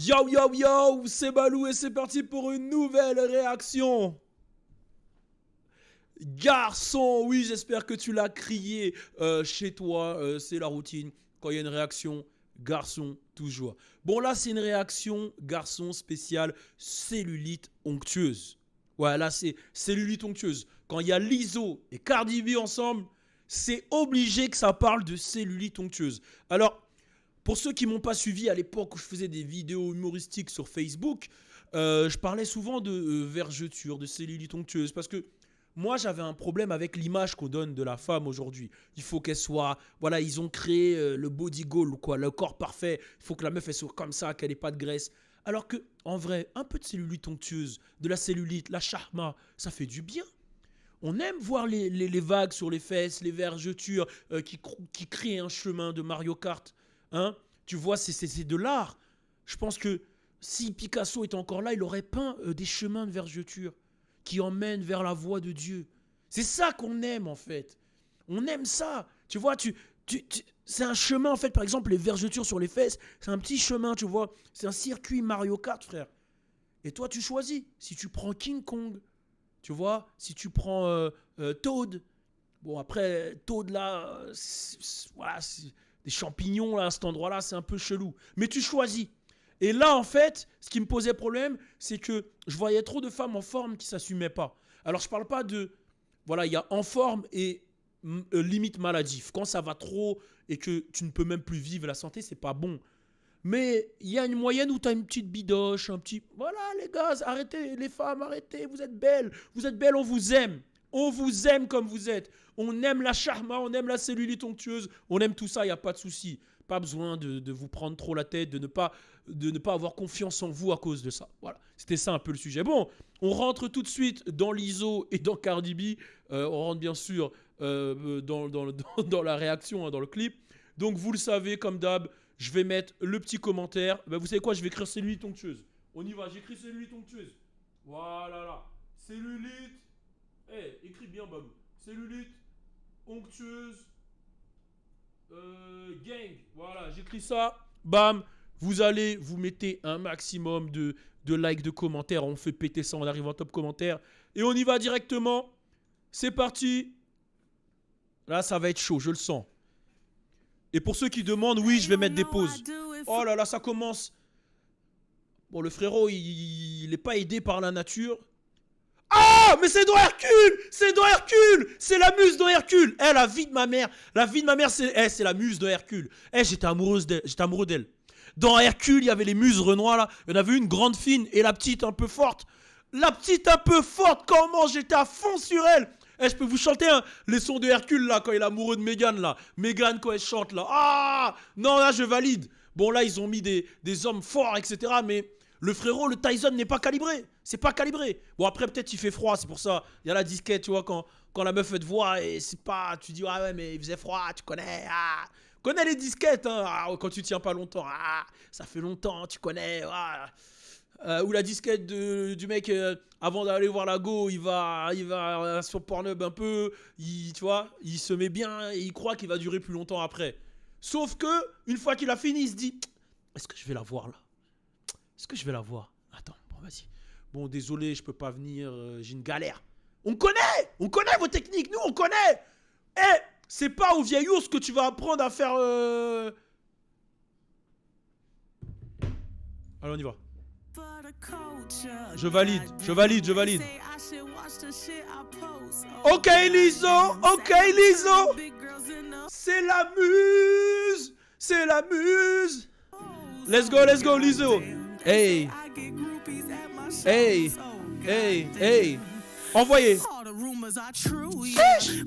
Yo yo yo, c'est Balou et c'est parti pour une nouvelle réaction. Garçon, oui, j'espère que tu l'as crié chez toi, c'est la routine. Quand il y a une réaction, garçon, toujours. Bon, là, c'est une réaction, garçon, spéciale, cellulite onctueuse. Ouais, là, c'est cellulite onctueuse. Quand il y a Lizzo et Cardi B ensemble, c'est obligé que ça parle de cellulite onctueuse. Alors, pour ceux qui ne m'ont pas suivi à l'époque où je faisais des vidéos humoristiques sur Facebook, je parlais souvent de vergeture, de cellulite onctueuse, parce que moi, j'avais un problème avec l'image qu'on donne de la femme aujourd'hui. Il faut qu'elle soit... Voilà, ils ont créé le body goal, quoi, le corps parfait. Il faut que la meuf, elle soit comme ça, qu'elle n'ait pas de graisse. Alors que, en vrai, un peu de cellulite onctueuse, de la cellulite, la charma, ça fait du bien. On aime voir les vagues sur les fesses, les vergetures qui créent un chemin de Mario Kart. Hein? Tu vois, c'est de l'art. Je pense que si Picasso était encore là, il aurait peint des chemins de vergeture qui emmènent vers la voie de Dieu. C'est ça qu'on aime, en fait. On aime ça. Tu vois, c'est un chemin, en fait. Par exemple, les vergetures sur les fesses, c'est un petit chemin, tu vois. C'est un circuit Mario Kart, frère. Et toi, tu choisis. Si tu prends King Kong, tu vois, si tu prends Toad. Bon, après, Toad, là, voilà, des champignons, là, à cet endroit-là, c'est un peu chelou. Mais tu choisis. Et là, en fait, ce qui me posait problème, c'est que je voyais trop de femmes en forme qui ne s'assumaient pas. Alors, je ne parle pas de... Voilà, il y a en forme et limite maladif. Quand ça va trop et que tu ne peux même plus vivre la santé, c'est pas bon. Mais il y a une moyenne où tu as une petite bidoche, un petit... Voilà, les gars, arrêtez, les femmes, arrêtez, vous êtes belles. Vous êtes belles, on vous aime. On vous aime comme vous êtes. On aime la charma, on aime la cellulite onctueuse, on aime tout ça, il n'y a pas de souci. Pas besoin de vous prendre trop la tête, de ne pas avoir confiance en vous à cause de ça. Voilà, c'était ça un peu le sujet. Bon, on rentre tout de suite dans Lizzo et dans Cardi B. On rentre bien sûr dans la réaction, hein, dans le clip. Donc vous le savez, comme d'hab, je vais mettre le petit commentaire. Ben, vous savez quoi, je vais écrire cellulite onctueuse. On y va, j'écris cellulite onctueuse. Voilà là. Cellulite. Écris bien, Babou. Cellulite onctueuse. Gang. Voilà, j'écris ça. Bam. Vous mettez un maximum de likes, de commentaires. On fait péter ça, on arrive en top commentaire. Et on y va directement. C'est parti. Là, ça va être chaud, je le sens. Et pour ceux qui demandent, oui, je vais mettre des pauses. Oh là là, ça commence. Bon, le frérot, il n'est pas aidé par la nature. Ah, mais c'est dans Hercule. C'est dans Hercule. C'est la muse de Hercule. La vie de ma mère. La vie de ma mère, c'est la muse de Hercule. J'étais amoureux d'elle. Dans Hercule, il y avait les muses Renoir, là. Il y en avait une grande fine et la petite un peu forte. La petite un peu forte, comment j'étais à fond sur elle. Je peux vous chanter les sons de Hercule, là, quand il est amoureux de Mégane, là. Mégane, quand elle chante, là. Ah, non, là, je valide. Bon, là, ils ont mis des hommes forts, etc. Mais le frérot, le Tyson n'est pas calibré. C'est pas calibré. Bon, après, peut-être il fait froid, c'est pour ça. Il y a la disquette, tu vois, quand la meuf fait te voir et c'est pas... Tu dis, ah ouais, mais il faisait froid, tu connais, ah... Connais les disquettes, hein, quand tu tiens pas longtemps. Ah, ça fait longtemps, tu connais. Ah. Ou la disquette du mec, avant d'aller voir la go, il va sur Pornhub un peu. Tu vois, il se met bien et il croit qu'il va durer plus longtemps après. Sauf que, une fois qu'il a fini, il se dit, est-ce que je vais la voir là? Est-ce que je vais la voir? Attends, bon, vas-y. Bon, désolé, je peux pas venir, j'ai une galère. On connaît vos techniques, nous on connaît. C'est pas au vieil ours que tu vas apprendre à faire... Allez, on y va. Je valide. Ok, Lizzo. C'est la muse. Let's go, Lizzo. Hey. Envoyez.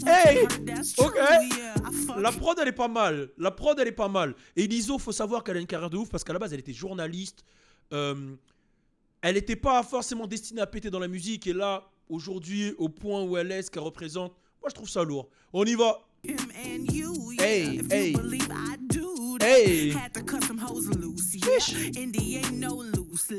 Hey. Ok. La prod elle est pas mal. Et Lizzo, faut savoir qu'elle a une carrière de ouf parce qu'à la base elle était journaliste. Elle n'était pas forcément destinée à péter dans la musique. Et là, aujourd'hui, au point où elle est, ce qu'elle représente, moi je trouve ça lourd. On y va. Hey.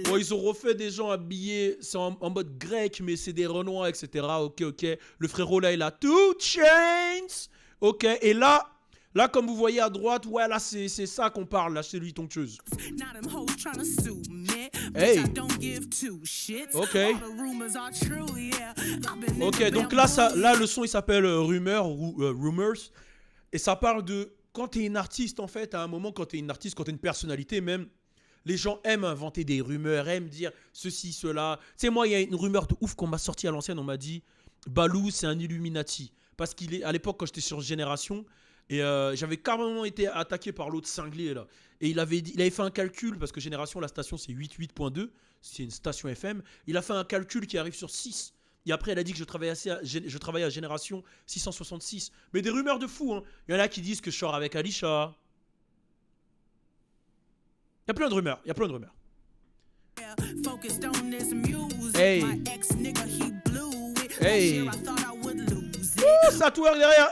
Bon, ils ont refait des gens habillés, c'est en mode grec, mais c'est des Renois, etc. Ok. Le frérot là, il a 2 Chainz. Ok, et là, comme vous voyez à droite, ouais, là, c'est ça qu'on parle, là, c'est lui, tonctueuse. Hey. Ok. Ok, donc là, le son, il s'appelle Rumors. Et ça parle de quand t'es une artiste, en fait, à un moment, quand t'es une artiste, quand t'es une personnalité même, les gens aiment inventer des rumeurs, aiment dire ceci, cela. Tu sais, moi, il y a une rumeur de ouf qu'on m'a sortie à l'ancienne, on m'a dit Balou, c'est un Illuminati. Parce qu'il est, à l'époque, quand j'étais sur Génération, et j'avais carrément été attaqué par l'autre cinglé, là. Et il avait fait un calcul, parce que Génération, la station, c'est 88.2, c'est une station FM. Il a fait un calcul qui arrive sur 6. Et après, elle a dit que je travaillais à Génération 666. Mais des rumeurs de fou, hein. Il y en a qui disent que je sors avec Alisha. Il y a plein de rumeurs, il y a plein de rumeurs. Hey. Hey. Oh, ça twerk derrière.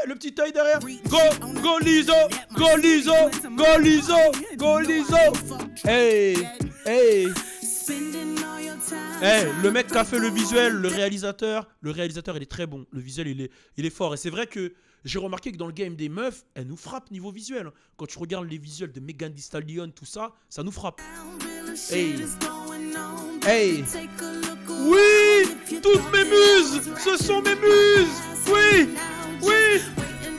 Le petit œil derrière. Go Lizzo. Go Lizzo. Go Lizzo. Go Lizzo. Hey. Hey. Hey, le mec qui a fait le visuel, le réalisateur, il est très bon. Le visuel, il est fort. Et c'est vrai que j'ai remarqué que dans le game des meufs, elles nous frappent niveau visuel. Quand tu regardes les visuels de Megan Thee Stallion, tout ça, ça nous frappe. Hey. Hey. Oui, toutes mes muses, ce sont mes muses. Oui, oui,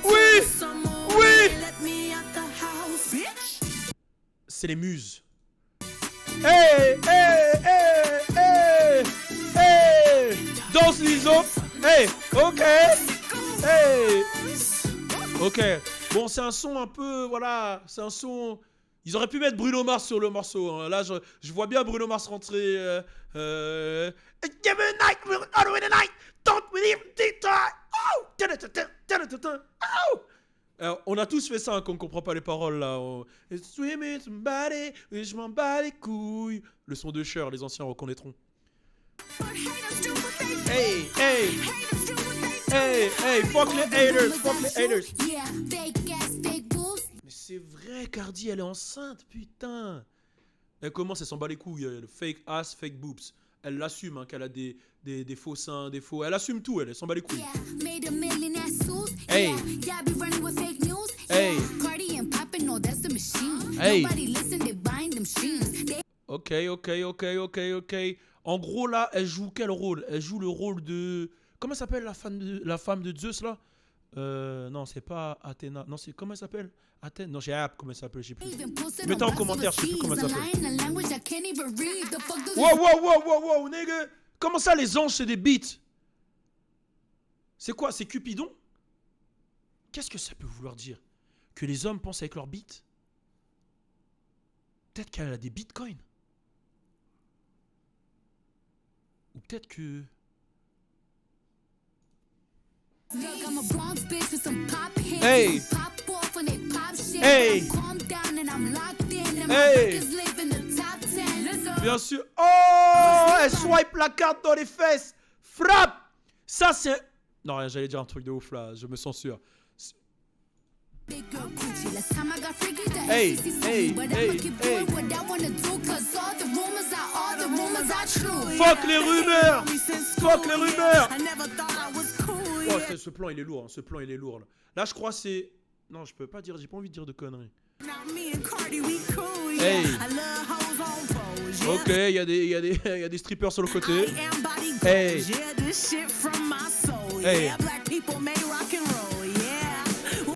oui, oui. C'est les muses. Hey, hey, hey, hey, hey. Danse Lizzo. Hey, ok. Hey. Ok. Bon, c'est un son un peu, voilà, c'est un son... Ils auraient pu mettre Bruno Mars sur le morceau. Hein. Là, je vois bien Bruno Mars rentrer... Give me a night, we'll auto in the night. Don't believe it. Oh. Alors, on a tous fait ça hein, quand on comprend pas les paroles là. Swimming somebody, je m'en bats les couilles. Le son de Cher, les anciens reconnaîtront. Hey, hey, hey, hey, fuck les haters, fuck les haters. Mais c'est vrai, Cardi, elle est enceinte, putain. Elle commence, elle s'en bat les couilles. Le fake ass, fake boobs. Elle l'assume, hein, qu'elle a des faux seins, des faux... Elle assume tout, elle s'en bat les couilles. Hey. Hey. Hey. Ok. En gros, là, elle joue quel rôle? Elle joue le rôle de... Comment s'appelle la femme de Zeus, là? Non, c'est pas Athéna. Non, c'est... Comment elle s'appelle? Athènes? Non, j'ai app, comment elle s'appelle, je sais plus. Mettez en commentaire, je sais plus comment elle s'appelle. Wow, nigga! Comment ça, les anges, c'est des beats? C'est quoi? C'est Cupidon? Qu'est-ce que ça peut vouloir dire? Que les hommes pensent avec leurs beats? Peut-être qu'elle a des bitcoins. Ou peut-être que... Hey! Hey! Hey! Bien sûr. Oh! Elle swipe la carte dans les fesses. Frappe! Ça, c'est... Non, rien, j'allais dire un truc de ouf là. Je me censure. Hey! Hey! Fuck les rumeurs! Fuck les rumeurs! Oh, ce plan, il est lourd. Hein. Ce plan, il est lourd. Là, je crois c'est... Non, je peux pas dire. J'ai pas envie de dire de conneries. Hey! Ok, il y a des strippers sur le côté. Hey! Hey!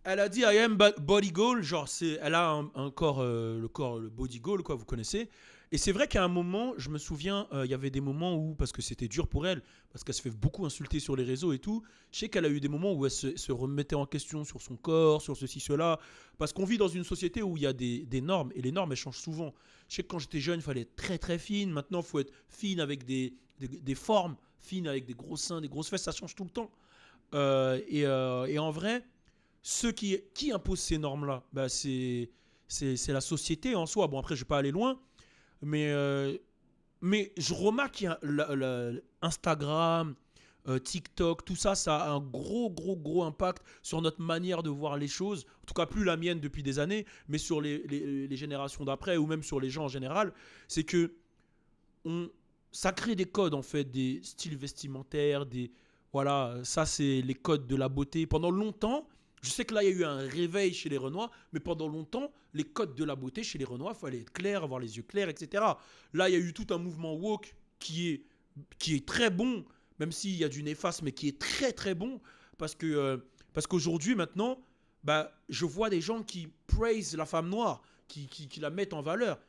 Elle a dit I am body goal, genre elle a un corps, le body goal quoi, vous connaissez. Et c'est vrai qu'à un moment, je me souviens, il y avait des moments où, parce que c'était dur pour elle, parce qu'elle se fait beaucoup insulter sur les réseaux et tout, je sais qu'elle a eu des moments où elle se remettait en question sur son corps, sur ceci, cela, parce qu'on vit dans une société où il y a des normes, et les normes, elles changent souvent. Je sais que quand j'étais jeune, il fallait être très très fine, maintenant, il faut être fine avec des formes, fine avec des gros seins, des grosses fesses, ça change tout le temps. Et en vrai, ceux qui imposent ces normes-là, bah c'est la société en soi. Bon, après, je ne vais pas aller loin, mais je remarque qu'il y a Instagram, TikTok, tout ça, ça a un gros impact sur notre manière de voir les choses. En tout cas, plus la mienne depuis des années, mais sur les générations d'après, ou même sur les gens en général. C'est que ça crée des codes, en fait, des styles vestimentaires, voilà, ça, c'est les codes de la beauté. Pendant longtemps, Je sais que là, il y a eu un réveil chez les Renois, mais pendant longtemps, les codes de la beauté chez les Renois, il fallait être clair, avoir les yeux clairs, etc. Là, il y a eu tout un mouvement woke qui est très bon, même s'il y a du néfaste, mais qui est très très bon, parce qu'aujourd'hui, maintenant, bah, je vois des gens qui praise la femme noire, qui la mettent en valeur.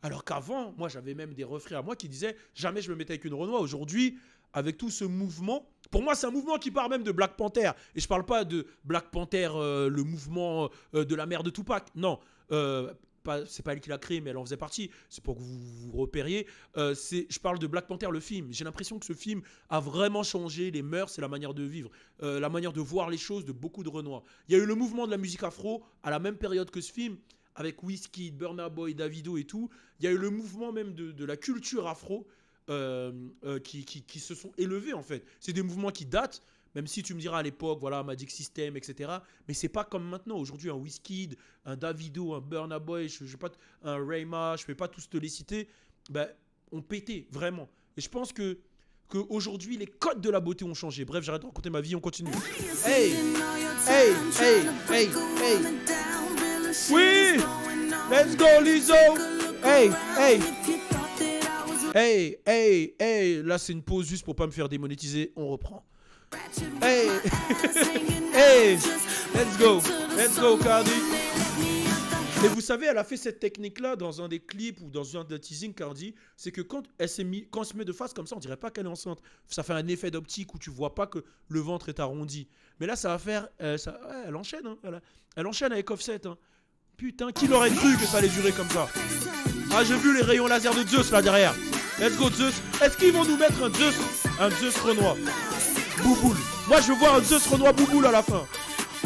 Alors qu'avant, moi, j'avais même des refrains à moi qui disaient jamais je me mettais avec une Renoir. Aujourd'hui, avec tout ce mouvement, pour moi, c'est un mouvement qui part même de Black Panther. Et je parle pas de Black Panther, le mouvement de la mère de Tupac. Non, c'est pas elle qui l'a créé, mais elle en faisait partie. C'est pour que vous vous repériez. Je parle de Black Panther, le film. J'ai l'impression que ce film a vraiment changé les mœurs et la manière de vivre, la manière de voir les choses de beaucoup de Renois. Il y a eu le mouvement de la musique afro à la même période que ce film, avec Wizkid, Burna Boy, Davido et tout. Il y a eu le mouvement même de la culture afro qui se sont élevés en fait. C'est des mouvements qui datent, même si tu me diras à l'époque, voilà, Magic System, etc. Mais c'est pas comme maintenant. Aujourd'hui, un Wizkid, un Davido, un Burna Boy, un Rayma, je vais pas tous te les citer, ben, ont pété, vraiment. Et je pense qu'aujourd'hui, les codes de la beauté ont changé. Bref, j'arrête de raconter ma vie, on continue. Hey, hey, hey, hey, hey. Oui, let's go Lizzo. Hey, hey. Hey, hey, hey. Là, c'est une pause juste pour pas me faire démonétiser. On reprend. Hey, hey. Let's go Cardi. Et vous savez, elle a fait cette technique-là dans un des clips ou dans un des teasing Cardi. C'est que quand elle se met de face comme ça, on dirait pas qu'elle est enceinte. Ça fait un effet d'optique où tu vois pas que le ventre est arrondi. Mais là, ça va faire... ouais, elle enchaîne. Hein, elle enchaîne avec Offset. Hein. Putain, qui l'aurait cru que ça allait durer comme ça? Ah, j'ai vu les rayons laser de Zeus là derrière. Let's go Zeus. Est-ce qu'ils vont nous mettre un Zeus Renoir Bouboule. Moi, je veux voir un Zeus Renoir Bouboule à la fin.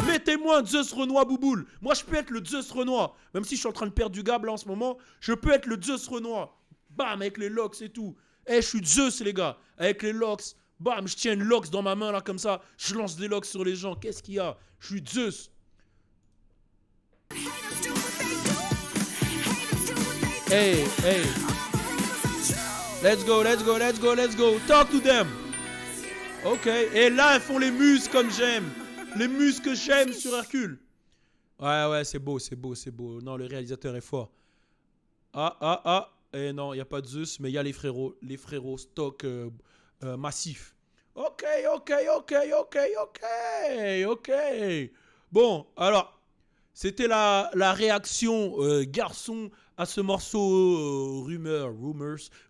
Mettez-moi un Zeus Renoir Bouboule. Moi, je peux être le Zeus Renoir. Même si je suis en train de perdre du gab là en ce moment, je peux être le Zeus Renoir. Bam, avec les locks et tout. Je suis Zeus, les gars. Avec les locks. Bam, je tiens une locks dans ma main là comme ça. Je lance des locks sur les gens. Qu'est-ce qu'il y a? Je suis Zeus. Hey, hey. Let's go. Talk to them. Ok. Et là, elles font les muses comme j'aime. Les muses que j'aime sur Hercule. Ouais, c'est beau. Non, le réalisateur est fort. Ah. Et non, il n'y a pas de Zeus, mais il y a les frérots stock massif. Ok. Bon, alors, c'était la réaction garçon à ce morceau Rumors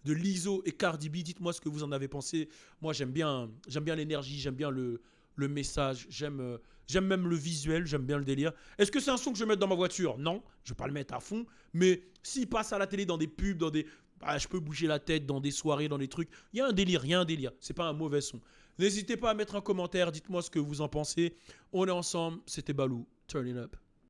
de Lizzo et Cardi B. Dites-moi ce que vous en avez pensé. Moi, j'aime bien l'énergie, j'aime bien le message, j'aime même le visuel, j'aime bien le délire. Est-ce que c'est un son que je vais mettre dans ma voiture? Non, je vais pas le mettre à fond. Mais s'il passe à la télé, dans des pubs, je peux bouger la tête, dans des soirées, dans des trucs. Il y a un délire. C'est pas un mauvais son. N'hésitez pas à mettre un commentaire, dites-moi ce que vous en pensez. On est ensemble, c'était Balou. Turn it up.